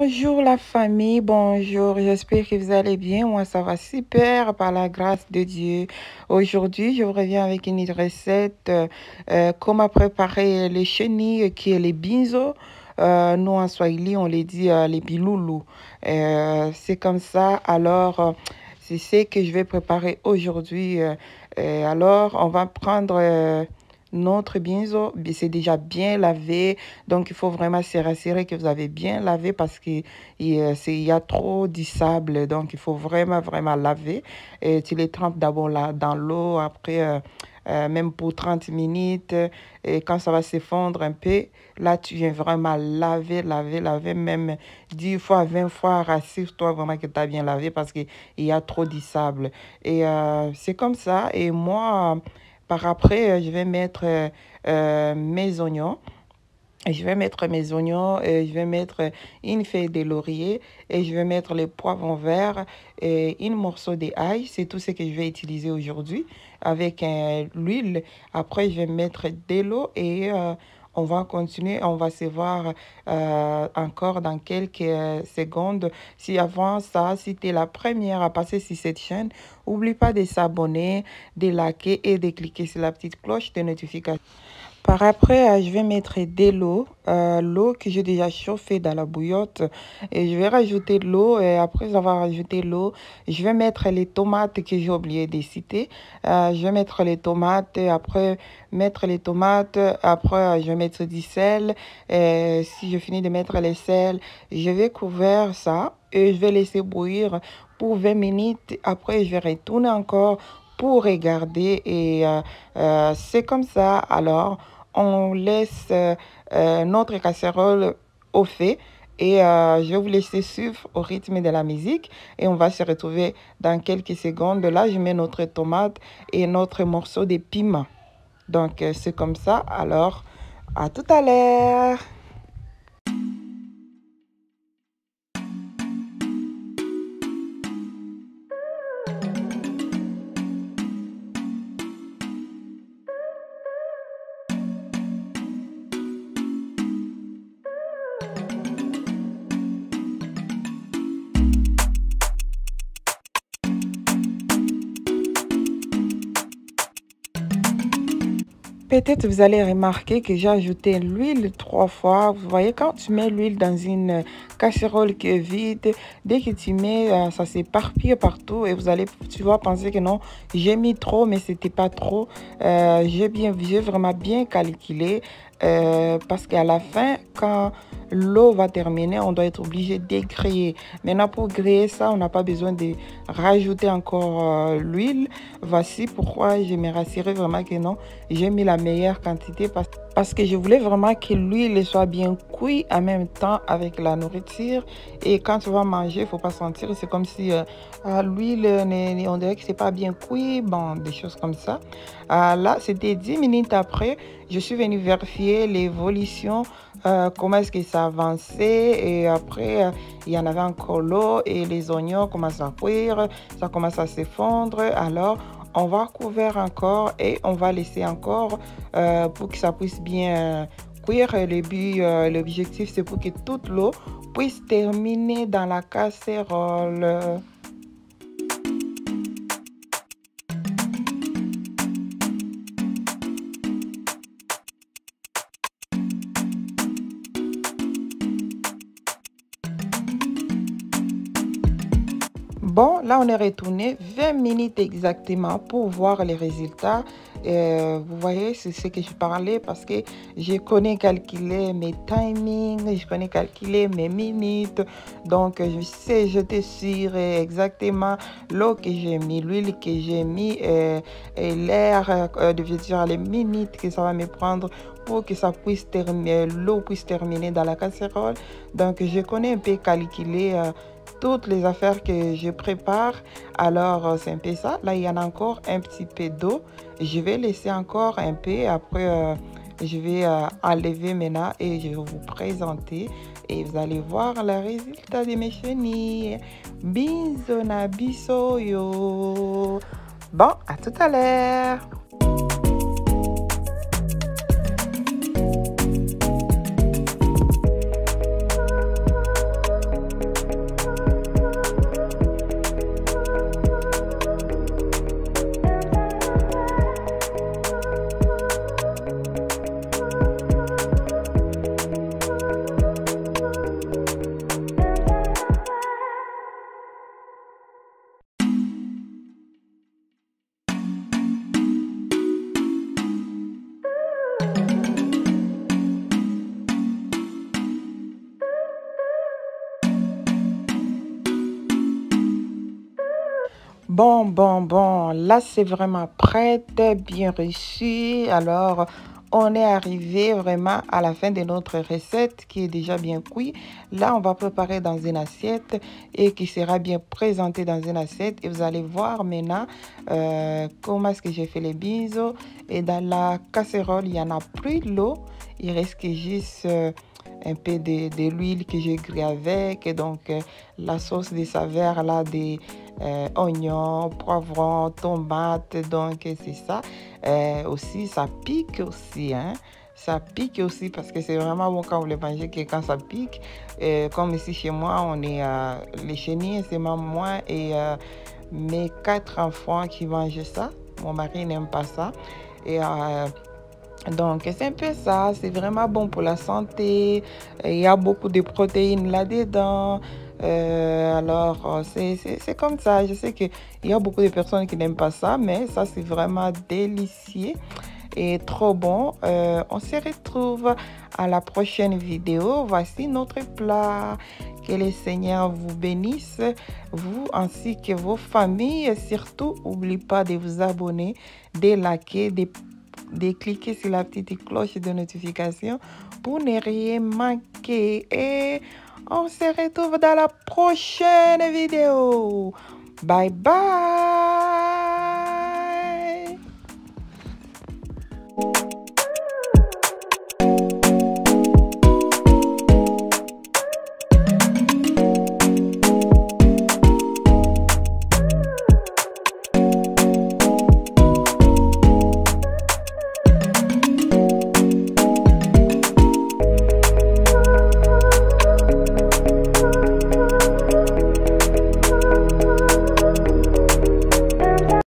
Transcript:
Bonjour la famille, bonjour, j'espère que vous allez bien. Moi, ça va super par la grâce de Dieu. Aujourd'hui, je vous reviens avec une recette, comment préparer les chenilles, qui est les binzo. Nous, en Swahili, on les dit les biloulous. C'est comme ça. Alors, c'est ce que je vais préparer aujourd'hui. Alors, on va prendre notre binzo. C'est déjà bien lavé. Donc, il faut vraiment se rassurer que vous avez bien lavé parce qu'il y a trop de sable. Donc, il faut vraiment, vraiment laver. Et tu les trempes d'abord là dans l'eau. Après, même pour 30 minutes. Et quand ça va se fondre un peu, là, tu viens vraiment laver, laver, laver. Même 10 fois, 20 fois, rassure-toi vraiment que tu as bien lavé parce qu'il y a trop de sable. Et c'est comme ça. Et moi, par après, je vais mettre mes oignons. Je vais mettre mes oignons, je vais mettre une feuille de laurier et je vais mettre les poivrons verts et un morceau d'ail. C'est tout ce que je vais utiliser aujourd'hui avec l'huile. Après, je vais mettre de l'eau et on va continuer. On va se voir encore dans quelques secondes. Si avant ça, si tu es la première à passer sur cette chaîne, n'oublie pas de s'abonner, de liker et de cliquer sur la petite cloche de notification. Par après, je vais mettre de l'eau que j'ai déjà chauffée dans la bouillotte. Et je vais rajouter de l'eau. Et après avoir rajouté l'eau, je vais mettre les tomates que j'ai oublié de citer. Je vais mettre les tomates. Et après, mettre les tomates. Après, je vais mettre du sel. Et si je finis de mettre les sel, je vais couvrir ça. Et je vais laisser bouillir pour 20 minutes. Après, je vais retourner encore pour regarder. Et c'est comme ça. Alors, on laisse notre casserole au feu et je vais vous laisser suivre au rythme de la musique et on va se retrouver dans quelques secondes. Là, je mets notre tomate et notre morceau de piment. Donc, c'est comme ça. Alors, à tout à l'heure. Peut-être vous allez remarquer que j'ai ajouté l'huile 3 fois. Vous voyez, quand tu mets l'huile dans une casserole qui est vide, dès que tu mets, ça s'éparpille partout et tu vas penser que non, j'ai mis trop, mais c'était pas trop. J'ai vraiment bien calculé parce qu'à la fin, quand l'eau va terminer, on doit être obligé de griller. Maintenant, pour griller ça, on n'a pas besoin de rajouter encore l'huile. Voici pourquoi je me rassurais vraiment que non, j'ai mis la meilleure quantité parce que je voulais vraiment que l'huile soit bien cuite en même temps avec la nourriture. Et quand tu vas manger, il ne faut pas sentir, c'est comme si l'huile, on dirait que c'est pas bien cuit, bon, des choses comme ça. Là, c'était 10 minutes après, je suis venue vérifier l'évolution, comment est-ce que ça avançait. Et après, il y en avait encore l'eau et les oignons commencent à cuire, ça commence à se fondre. Alors, on va couvrir encore et on va laisser encore pour que ça puisse bien cuire. L'objectif, c'est pour que toute l'eau puisse terminer dans la casserole. Bon, là, on est retourné 20 minutes exactement pour voir les résultats. Vous voyez, c'est ce que je parlais parce que je connais calculer mes timings, je connais calculer mes minutes. Donc, je sais, j'étais sûre exactement l'eau que j'ai mis, l'huile que j'ai mis et l'air, je veux dire, les minutes que ça va me prendre pour que ça puisse terminer, l'eau puisse terminer dans la casserole. Donc, je connais un peu calculer toutes les affaires que je prépare. Alors, c'est un peu ça. Là, il y en a encore un petit peu d'eau. Je vais laisser encore un peu. Après, je vais enlever maintenant et je vais vous présenter. Et vous allez voir le résultat de mes chenilles. Bisous na biso yo. Bon, à tout à l'heure. Bon, là c'est vraiment prêt, bien reçu. Alors, on est arrivé vraiment à la fin de notre recette qui est déjà bien cuite. Là, on va préparer dans une assiette et qui sera bien présentée dans une assiette. Et vous allez voir maintenant comment est-ce que j'ai fait les bisous. Et dans la casserole, il n'y en a plus l'eau. Il reste que juste un peu de l'huile que j'ai grillé avec. Et donc, la sauce de saveur là, des oignons, poivrons, tomates. Donc, c'est ça. Aussi, ça pique aussi, hein. Ça pique aussi parce que c'est vraiment bon quand vous le mangez que quand ça pique. Comme ici chez moi, on est les chenilles, c'est même moi et mes 4 enfants qui mangent ça. Mon mari n'aime pas ça. Et donc, c'est un peu ça, c'est vraiment bon pour la santé. Il y a beaucoup de protéines là-dedans. Alors, c'est comme ça. Je sais qu'il y a beaucoup de personnes qui n'aiment pas ça, mais ça, c'est vraiment délicieux et trop bon. On se retrouve à la prochaine vidéo. Voici notre plat. Que le Seigneur vous bénisse, vous ainsi que vos familles. Et surtout, n'oubliez pas de vous abonner, de liker, de cliquer sur la petite cloche de notification pour ne rien manquer. Et on se retrouve dans la prochaine vidéo. Bye bye.